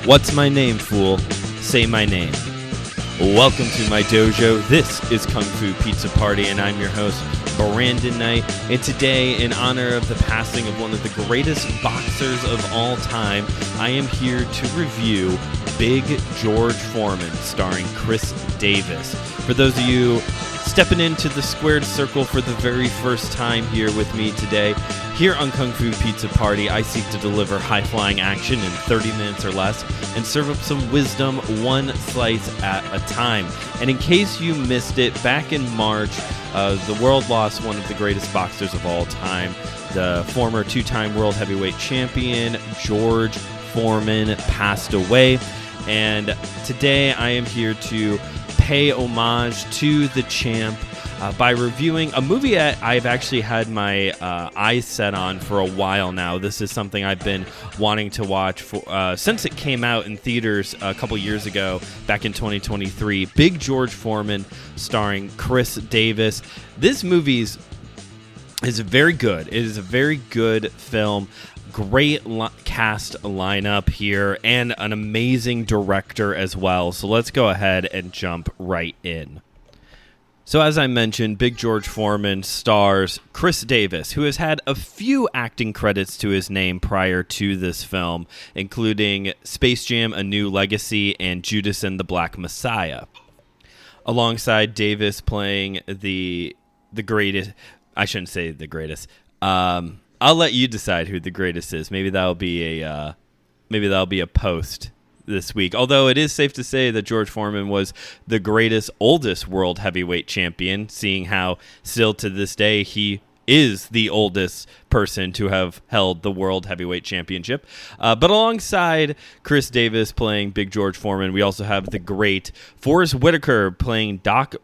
What's my name, fool? Say my name. Welcome to my dojo. This is Kung Fu Pizza Party, and I'm your host, Brandon Knight. And today, in honor of the passing of one of the greatest boxers of all time, I am here to review Big George Foreman, starring Khris Davis. For those of you stepping into the squared circle for the very first time here with me today, here on Kung Fu Pizza Party, I seek to deliver high-flying action in 30 minutes or less and serve up some wisdom one slice at a time. And in case you missed it, back in March, the world lost one of the greatest boxers of all time, the former two-time world heavyweight champion, George Foreman, passed away. And today I am here to pay homage to the champ by reviewing a movie that I've actually had my eyes set on for a while now. This is something I've been wanting to watch for, since it came out in theaters a couple years ago, back in 2023. Big George Forman, starring Khris Davis. This movie is very good. It is a very good film. Great cast lineup here and an amazing director as well. So let's go ahead and jump right in. So as I mentioned, Big George Foreman stars Khris Davis, who has had a few acting credits to his name prior to this film, including Space Jam: A New Legacy and Judas and the Black Messiah. Alongside Davis playing the greatest, I shouldn't say the greatest. I'll let you decide who the greatest is. Maybe that'll be a post this week. Although it is safe to say that George Foreman was the oldest world heavyweight champion, seeing how still to this day he is the oldest person to have held the world heavyweight championship. But alongside Khris Davis playing Big George Foreman, we also have the great Forrest Whitaker playing Doc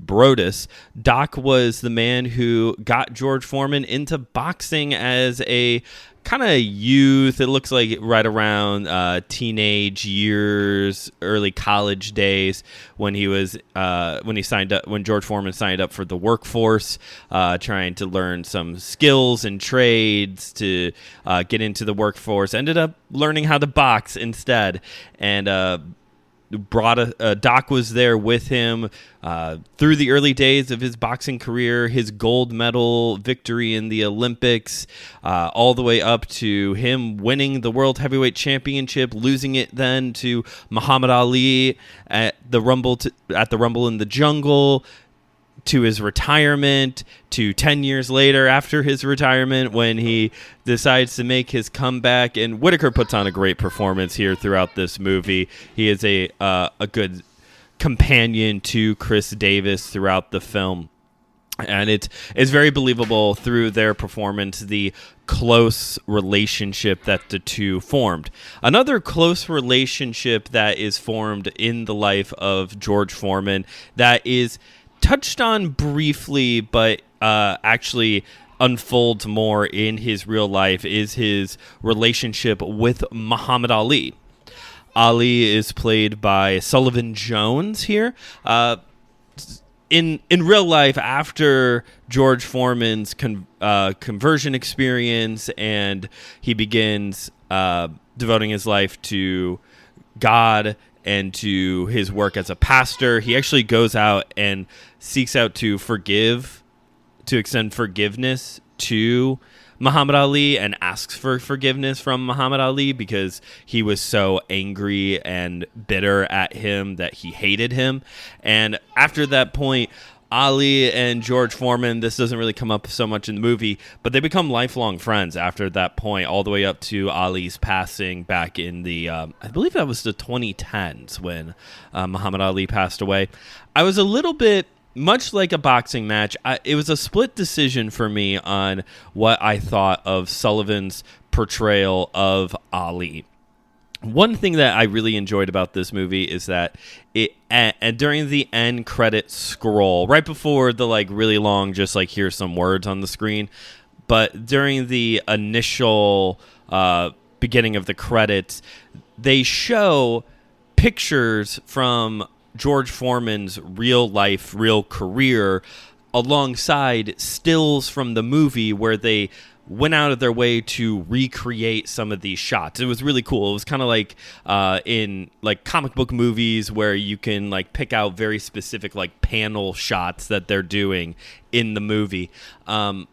Brodus. Doc was the man who got George Foreman into boxing as a kind of youth. It looks like right around teenage years, early college days, when George Foreman signed up for the workforce, trying to learn some skills and trades to get into the workforce. Ended up learning how to box instead, and Doc was there with him through the early days of his boxing career, his gold medal victory in the Olympics, all the way up to him winning the World Heavyweight Championship, losing it then to Muhammad Ali at the Rumble in the Jungle, to his retirement, to 10 years later after his retirement when he decides to make his comeback. And Whitaker puts on a great performance here throughout this movie. He is a good companion to Khris Davis throughout the film. And it's very believable through their performance, the close relationship that the two formed. Another close relationship that is formed in the life of George Foreman that is touched on briefly, but actually unfolds more in his real life, is his relationship with Muhammad Ali. Ali is played by Sullivan Jones here. In real life, after George Foreman's conversion experience, and he begins devoting his life to God and to his work as a pastor, he actually goes out and seeks out to extend forgiveness to Muhammad Ali and asks for forgiveness from Muhammad Ali because he was so angry and bitter at him that he hated him. And after that point, Ali and George Foreman, this doesn't really come up so much in the movie, but they become lifelong friends after that point, all the way up to Ali's passing back in the, I believe that was the 2010s when Muhammad Ali passed away. I was a little bit, much like a boxing match, it was a split decision for me on what I thought of Sullivan's portrayal of Ali. One thing that I really enjoyed about this movie is that and during the end credit scroll, right before the really long, just here's some words on the screen, but during the initial beginning of the credits, they show pictures from George Foreman's real life, real career alongside stills from the movie where they went out of their way to recreate some of these shots. It was really cool. It was kind of like in like comic book movies where you can like pick out very specific like panel shots that they're doing in the movie. And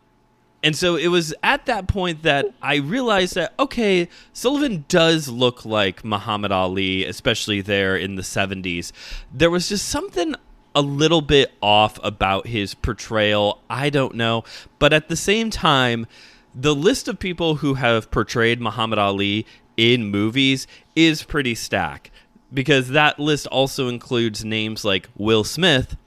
so it was at that point that I realized that, okay, Sullivan does look like Muhammad Ali, especially there in the 70s. There was just something a little bit off about his portrayal. I don't know. But at the same time, the list of people who have portrayed Muhammad Ali in movies is pretty stacked, because that list also includes names like Will Smith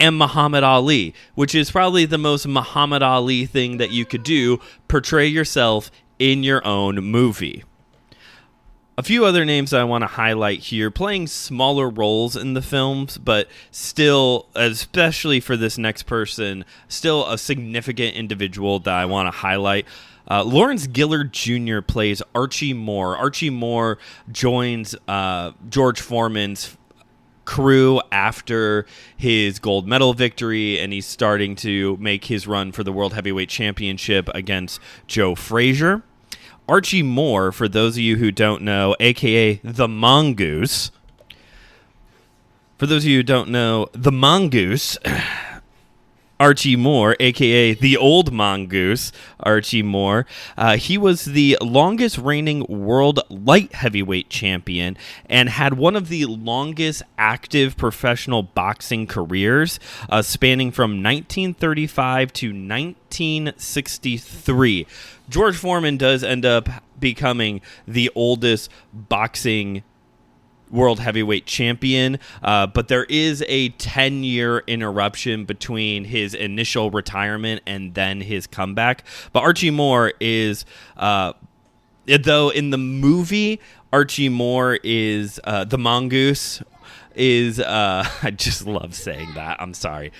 and Muhammad Ali, which is probably the most Muhammad Ali thing that you could do, portray yourself in your own movie. A few other names I want to highlight here, playing smaller roles in the films, but still, especially for this next person, still a significant individual that I want to highlight. Lawrence Gillard Jr. plays Archie Moore. Archie Moore joins George Foreman's crew after his gold medal victory, and he's starting to make his run for the World Heavyweight Championship against Joe Frazier. Archie Moore, for those of you who don't know, a.k.a. the Mongoose. For those of you who don't know, the Mongoose, Archie Moore, a.k.a. the old Mongoose, Archie Moore. He was the longest reigning world light heavyweight champion and had one of the longest active professional boxing careers, spanning from 1935 to 1963. George Foreman does end up becoming the oldest boxing world heavyweight champion, but there is a 10-year interruption between his initial retirement and then his comeback. But Archie Moore is, though in the movie, Archie Moore is the Mongoose. I just love saying that. I'm sorry.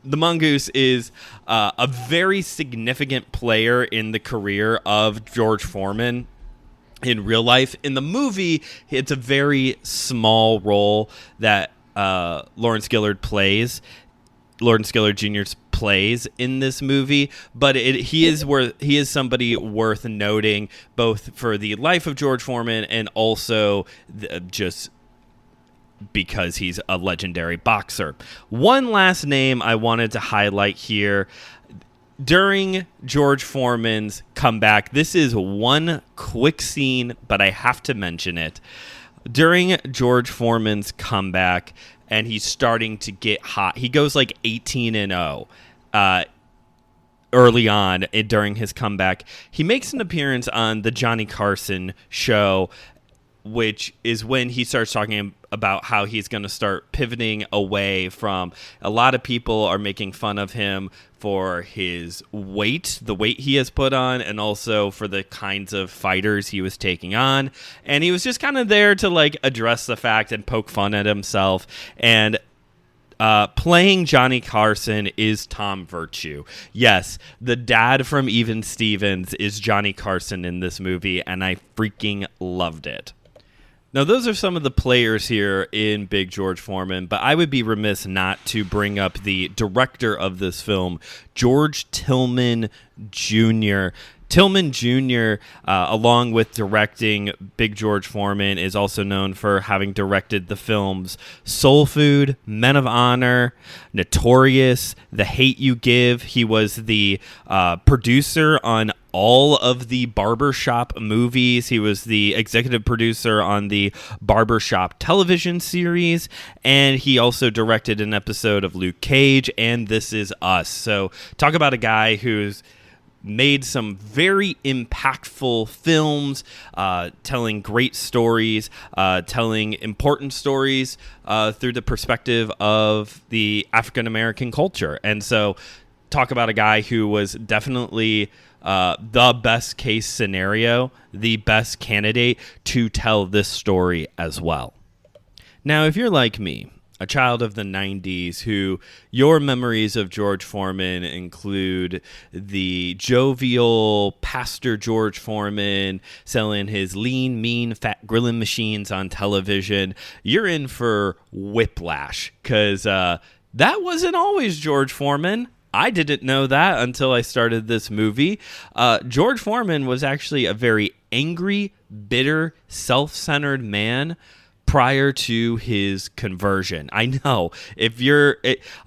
The Mongoose is a very significant player in the career of George Foreman in real life. In the movie, it's a very small role that Lawrence Gillard Jr. plays in this movie, but he is somebody worth noting, both for the life of George Foreman and also just because he's a legendary boxer. One last name I wanted to highlight here. During George Foreman's comeback, this is one quick scene, but I have to mention it. During George Foreman's comeback, and he's starting to get hot, he goes like 18-0 early on during his comeback. He makes an appearance on the Johnny Carson show, which is when he starts talking about how he's going to start pivoting away from, a lot of people are making fun of him for his weight, the weight he has put on, and also for the kinds of fighters he was taking on. And he was just kind of there to like address the fact and poke fun at himself. And playing Johnny Carson is Tom Virtue. Yes, the dad from Even Stevens is Johnny Carson in this movie, and I freaking loved it. Now, those are some of the players here in Big George Foreman, but I would be remiss not to bring up the director of this film, George Tillman Jr. Tillman Jr., along with directing Big George Foreman, is also known for having directed the films Soul Food, Men of Honor, Notorious, The Hate U Give. He was the producer on all of the Barbershop movies. He was the executive producer on the Barbershop television series, and he also directed an episode of Luke Cage and This Is Us. So talk about a guy who's made some very impactful films, telling great stories, telling important stories through the perspective of the African-American culture. And so talk about a guy who was definitely the best case scenario, the best candidate to tell this story as well. Now, if you're like me, a child of the 90s, who your memories of George Foreman include the jovial Pastor George Foreman selling his lean, mean, fat grilling machines on television, you're in for whiplash, because that wasn't always George Foreman. I didn't know that until I started this movie. George Foreman was actually a very angry, bitter, self-centered man prior to his conversion. I know.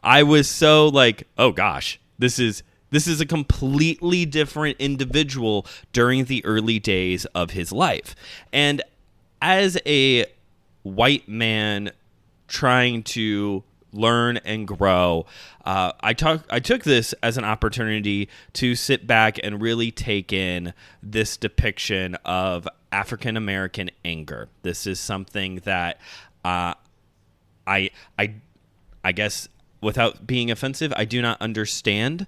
I was so like, oh gosh, this is a completely different individual during the early days of his life. And as a white man trying to learn and grow, I took this as an opportunity to sit back and really take in this depiction of African American anger. This is something that I guess, without being offensive, I do not understand.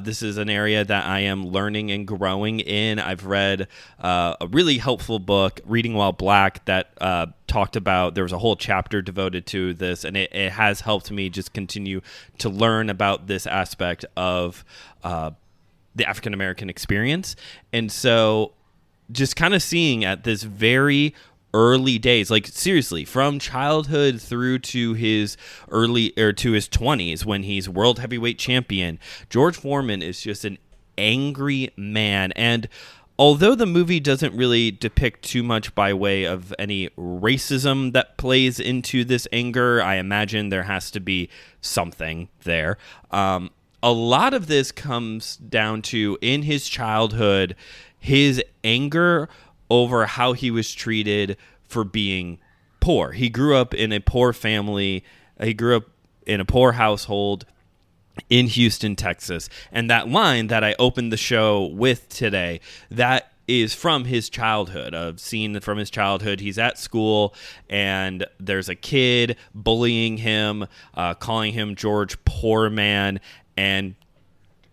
This is an area that I am learning and growing in. I've read a really helpful book, Reading While Black, that talked about, there was a whole chapter devoted to this, and it has helped me just continue to learn about this aspect of the African American experience. And so just kind of seeing at this very early days, like seriously, from childhood through to his to his 20s when he's world heavyweight champion, George Foreman is just an angry man. And although the movie doesn't really depict too much by way of any racism that plays into this anger, I imagine there has to be something there. A lot of this comes down to, in his childhood, his anger over how he was treated for being poor. He grew up in a poor family. He grew up in a poor household in Houston, Texas. And that line that I opened the show with today, that is from his childhood, a scene from his childhood. He's at school, and there's a kid bullying him, calling him George Poor Man, and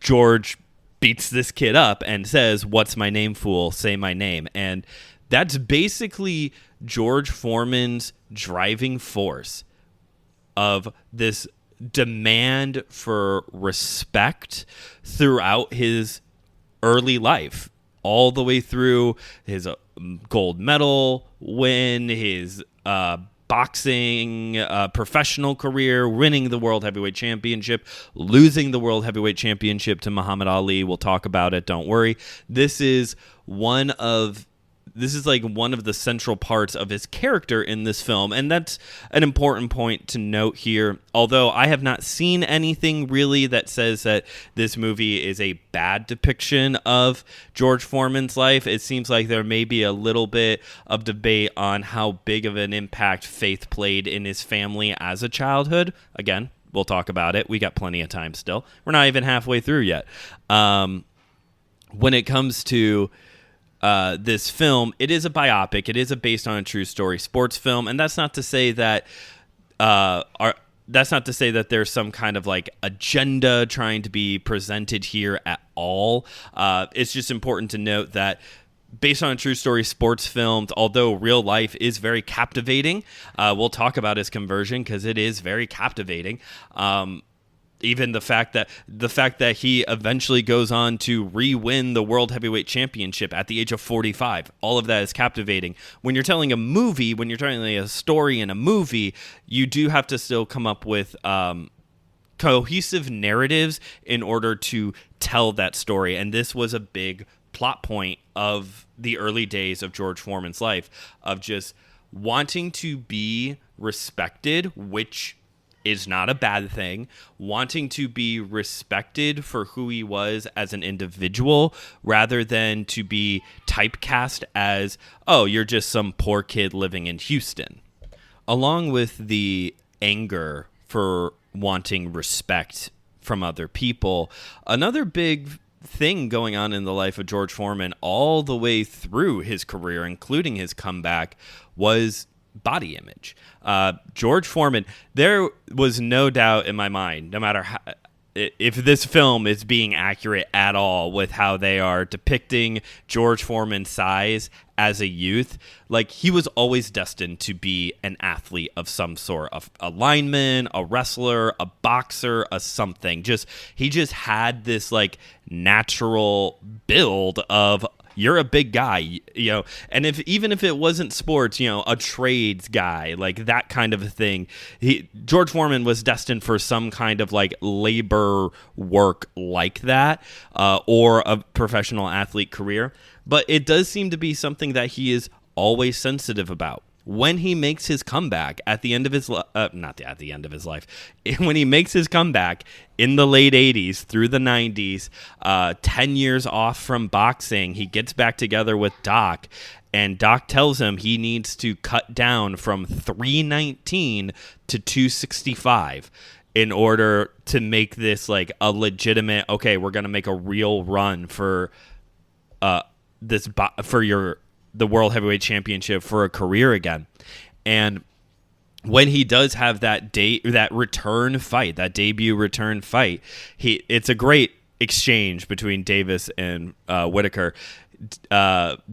George beats this kid up and says, "What's my name, fool? Say my name." And that's basically George Foreman's driving force of this demand for respect throughout his early life, all the way through his gold medal win, his boxing professional career, winning the World Heavyweight Championship, losing the World Heavyweight Championship to Muhammad Ali. We'll talk about it, don't worry. This is one of the central parts of his character in this film, and that's an important point to note here. Although I have not seen anything really that says that this movie is a bad depiction of George Foreman's life, it seems like there may be a little bit of debate on how big of an impact faith played in his family as a childhood. Again, we'll talk about it. We got plenty of time still. We're not even halfway through yet. When it comes to this film, it is a biopic. It is based on a true story sports film, and that's not to say that there's some kind of like agenda trying to be presented here at all. It's just important to note that based on a true story sports film, although real life is very captivating, we'll talk about his conversion because it is very captivating. Even the fact that he eventually goes on to re-win the World Heavyweight Championship at the age of 45, all of that is captivating. When you're telling a story in a movie, you do have to still come up with cohesive narratives in order to tell that story. And this was a big plot point of the early days of George Foreman's life, of just wanting to be respected, which is not a bad thing, wanting to be respected for who he was as an individual rather than to be typecast as, oh, you're just some poor kid living in Houston. Along with the anger for wanting respect from other people, another big thing going on in the life of George Foreman all the way through his career, including his comeback, was body image. George Foreman, there was no doubt in my mind, no matter how, if this film is being accurate at all with how they are depicting George Foreman's size as a youth, like he was always destined to be an athlete of some sort, a lineman, a wrestler, a boxer, a something. He just had this like natural build of you're a big guy, and even if it wasn't sports, a trades guy, like that kind of a thing. George Foreman was destined for some kind of like labor work like that, or a professional athlete career. But it does seem to be something that he is always sensitive about. When he makes his comeback at the end of his not at the end of his life, when he makes his comeback in the late 80s through the 90s, 10 years off from boxing, he gets back together with Doc, and Doc tells him he needs to cut down from 319 to 265 in order to make this like a legitimate, okay, we're going to make a real run for the World Heavyweight Championship for a career again. And when he does have that return fight, that debut return fight, it's a great exchange between Davis and Whitaker.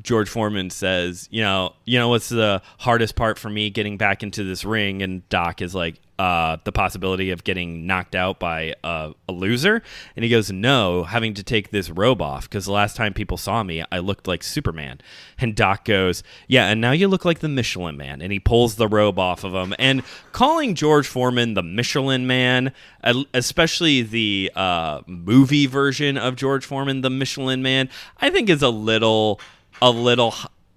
George Foreman says, what's the hardest part for me getting back into this ring? And Doc is like, the possibility of getting knocked out by a loser. And he goes, no, having to take this robe off, because the last time people saw me, I looked like Superman. And Doc goes, yeah, and now you look like the Michelin Man. And he pulls the robe off of him. And calling George Foreman the Michelin Man, especially the movie version of George Foreman, the Michelin Man, I think is a little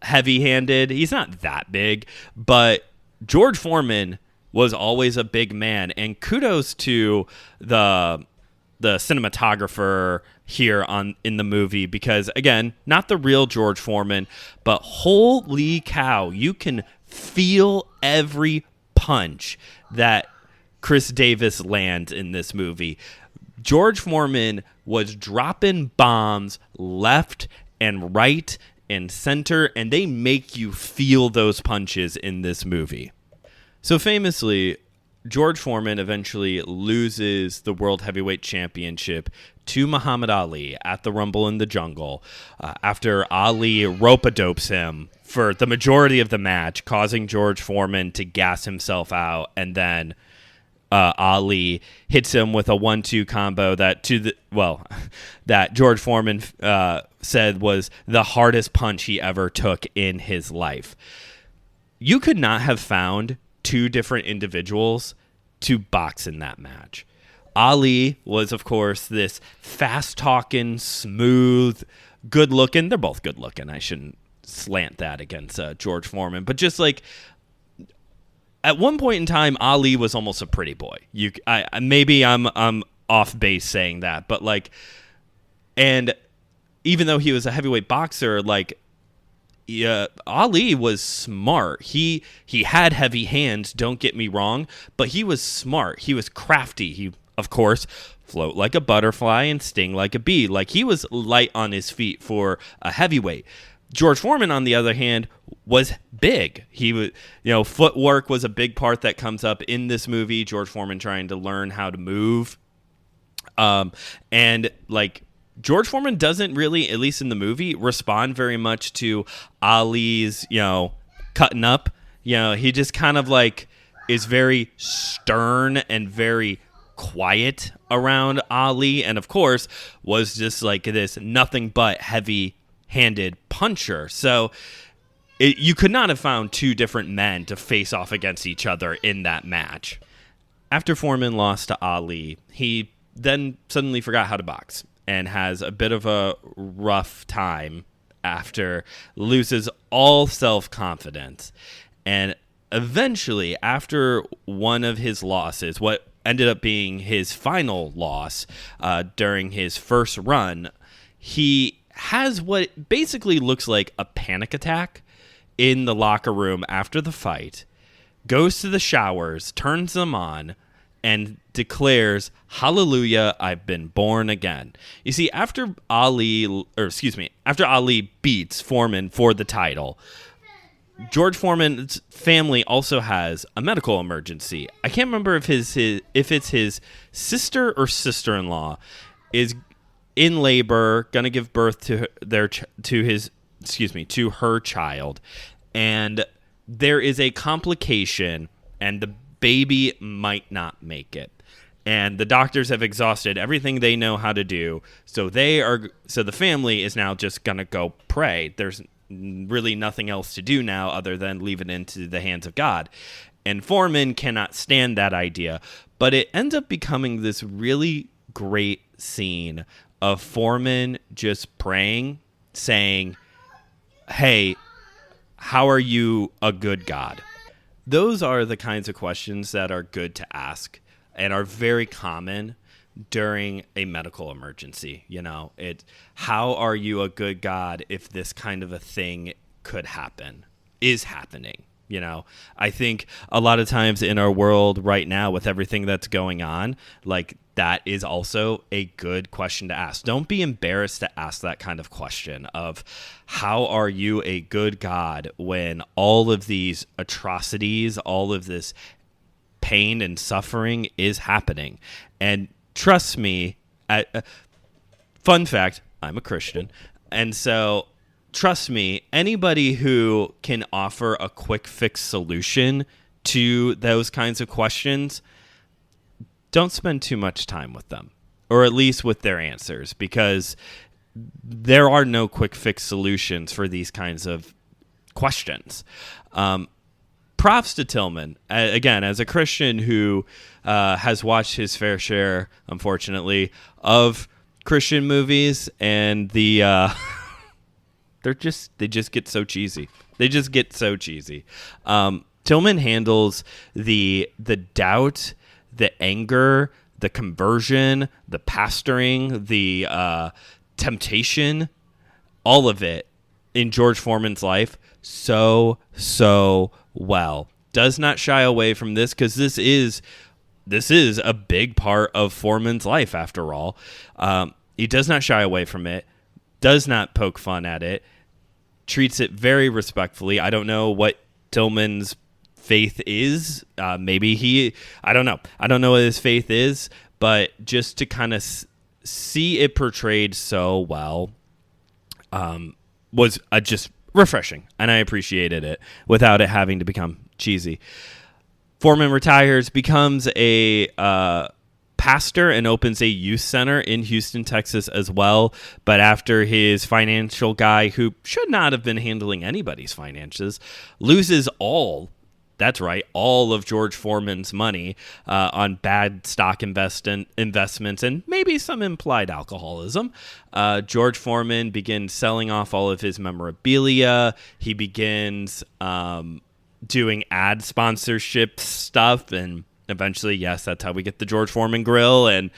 heavy-handed. He's not that big, but George Foreman was always a big man, and kudos to the cinematographer here in the movie, because again, not the real George Foreman, but holy cow, you can feel every punch that Khris Davis lands in this movie. George Foreman was dropping bombs left and right and center, and they make you feel those punches in this movie. So famously, George Foreman eventually loses the World Heavyweight Championship to Muhammad Ali at the Rumble in the Jungle after Ali rope-a-dopes him for the majority of the match, causing George Foreman to gas himself out, and then Ali hits him with a 1-2 combo that George Foreman said was the hardest punch he ever took in his life. You could not have found two different individuals to box in that match. Ali was, of course, this fast-talking, smooth, good-looking. They're both good-looking. I shouldn't slant that against George Foreman, but just like at one point in time, Ali was almost a pretty boy. Maybe I'm off base saying that, but like, and even though he was a heavyweight boxer, like, Ali was smart. He had heavy hands, don't get me wrong, but he was smart. He was crafty. He, of course, float like a butterfly and sting like a bee. Like, he was light on his feet for a heavyweight. George Foreman, on the other hand, was big. He was, footwork was a big part that comes up in this movie. George Foreman trying to learn how to move. And like, George Foreman doesn't really, at least in the movie, respond very much to Ali's, cutting up. He just kind of like is very stern and very quiet around Ali, and of course was just like this nothing but heavy-handed puncher. So you could not have found two different men to face off against each other in that match. After Foreman lost to Ali, he then suddenly forgot how to box and has a bit of a rough time after loses all self-confidence. And eventually, after one of his losses, what ended up being his final loss during his first run, he has what basically looks like a panic attack in the locker room after the fight, goes to the showers, turns them on, and declares, "Hallelujah, I've been born again." You see, after Ali beats Foreman for the title, George Foreman's family also has a medical emergency. I can't remember if it's his sister or sister-in-law is in labor, gonna give birth to her child, and there is a complication, and the baby might not make it. And the doctors have exhausted everything they know how to do. So the family is now just going to go pray. There's really nothing else to do now other than leave it into the hands of God. And Foreman cannot stand that idea. But it ends up becoming this really great scene of Foreman just praying, saying, hey, how are you a good God? Those are the kinds of questions that are good to ask and are very common during a medical emergency. How are you a good God if this kind of a thing could happen, is happening? I think a lot of times in our world right now with everything that's going on, like that is also a good question to ask. Don't be embarrassed to ask that kind of question of how are you a good God when all of these atrocities, all of this pain and suffering is happening. And trust me, fun fact, I'm a Christian. And so trust me, anybody who can offer a quick fix solution to those kinds of questions, don't spend too much time with them, or at least with their answers, because there are no quick fix solutions for these kinds of questions. Props to Tillman. Again, as a Christian who has watched his fair share, unfortunately, of Christian movies, and they just get so cheesy. They just get so cheesy. Tillman handles the doubt, the anger, the conversion, the pastoring, the temptation, all of it in George Foreman's life so well. Does not shy away from this, because this is a big part of Foreman's life after all. He does not shy away from it, does not poke fun at it, treats it very respectfully. I don't know what Tillman's faith is. I don't know. I don't know what his faith is, but just to kind of see it portrayed so well was just refreshing, and I appreciated it without it having to become cheesy. Foreman retires, becomes a pastor, and opens a youth center in Houston, Texas as well. But after his financial guy, who should not have been handling anybody's finances, loses all of George Foreman's money on bad stock investments and maybe some implied alcoholism, George Foreman begins selling off all of his memorabilia. He begins doing ad sponsorship stuff, and eventually, yes, that's how we get the George Foreman grill, and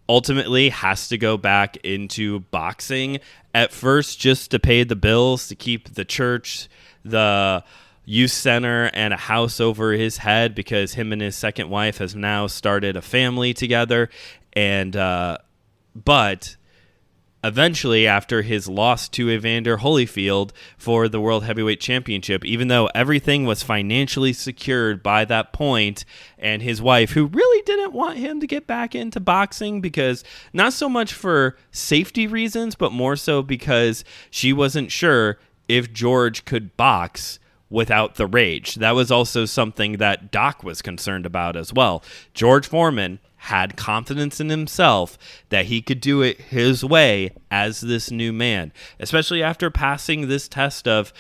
ultimately has to go back into boxing, at first just to pay the bills, to keep the church, the youth center, and a house over his head, because him and his second wife has now started a family together. And but eventually, after his loss to Evander Holyfield for the World Heavyweight Championship, even though everything was financially secured by that point, and his wife, who really didn't want him to get back into boxing, because not so much for safety reasons, but more so because she wasn't sure if George could box without the rage. That was also something that Doc was concerned about as well. George Foreman had confidence in himself that he could do it his way as this new man, especially after passing this test of,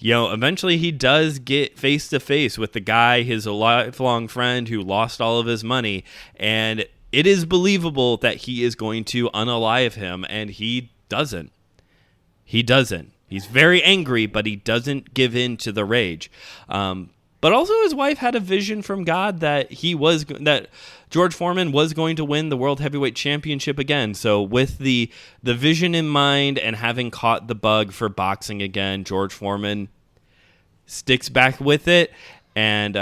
eventually he does get face to face with the guy, his lifelong friend who lost all of his money, and it is believable that he is going to unalive him, and he doesn't. He's very angry, but he doesn't give in to the rage. But also his wife had a vision from God that George Foreman was going to win the World Heavyweight Championship again. So with the vision in mind and having caught the bug for boxing again, George Foreman sticks back with it and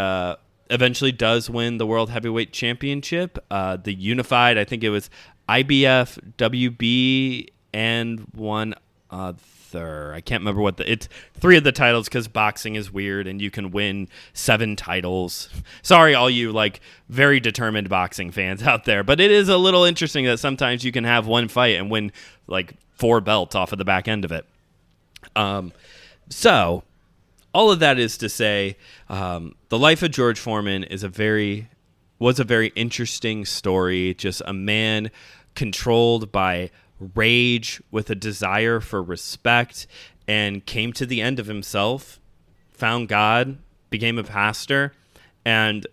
eventually does win the World Heavyweight Championship. The unified, I think it was IBF, WB, and one other. I can't remember it's 3 of the titles, because boxing is weird and you can win 7 titles. Sorry, all you very determined boxing fans out there, but it is a little interesting that sometimes you can have one fight and win 4 belts off of the back end of it. So all of that is to say, the life of George Foreman is a very was a very interesting story. Just a man controlled by rage with a desire for respect, and came to the end of himself, found God, became a pastor, and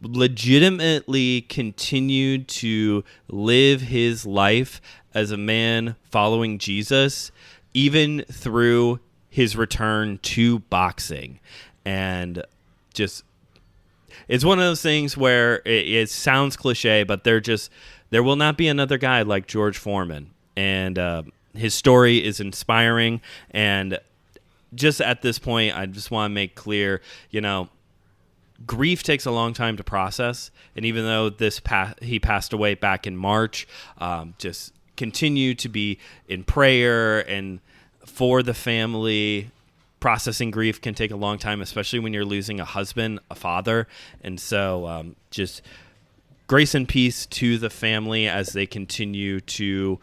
legitimately continued to live his life as a man following Jesus, even through his return to boxing. And just, it's one of those things where it sounds cliche, but there will not be another guy like George Foreman. And his story is inspiring. And just at this point, I just want to make clear, grief takes a long time to process. And even though he passed away back in March, just continue to be in prayer and for the family. Processing grief can take a long time, especially when you're losing a husband, a father. And so just grace and peace to the family as they continue to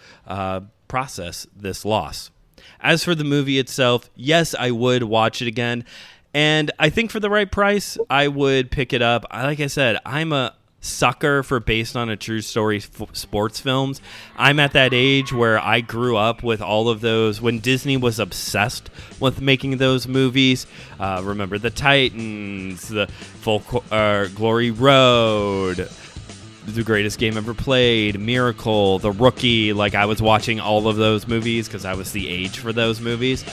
process this loss. As for the movie itself, yes, I would watch it again. And I think for the right price, I would pick it up. Like I said, I'm a sucker for based on a true story sports films. I'm at that age where I grew up with all of those when Disney was obsessed with making those movies. Remember the Titans, the Glory Road, The Greatest Game Ever Played, Miracle, The Rookie. Like, I was watching all of those movies because I was the age for those movies.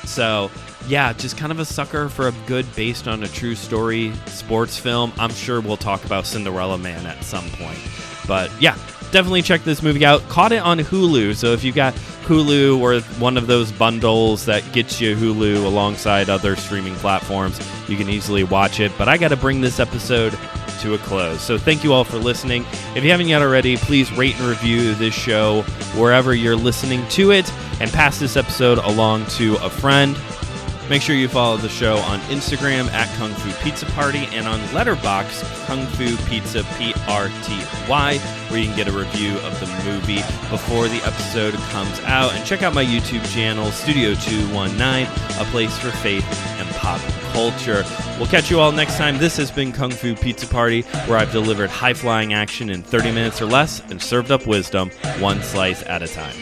So yeah, just kind of a sucker for a good based on a true story sports film. I'm sure we'll talk about Cinderella Man at some point. But yeah, definitely check this movie out. Caught it on Hulu, so if you've got Hulu or one of those bundles that gets you Hulu alongside other streaming platforms, you can easily watch it. But I got to bring this episode to a close. So thank you all for listening. If you haven't yet already, please rate and review this show wherever you're listening to it, and pass this episode along to a friend. Make sure you follow the show on Instagram at KungFuPizzaPrty and on Letterboxd, KungFuPizzaPrty, where you can get a review of the movie before the episode comes out. And check out my YouTube channel, Studio 219, a place for faith and pop culture. We'll catch you all next time. This has been Kung Fu Pizza Party, where I've delivered high-flying action in 30 minutes or less and served up wisdom one slice at a time.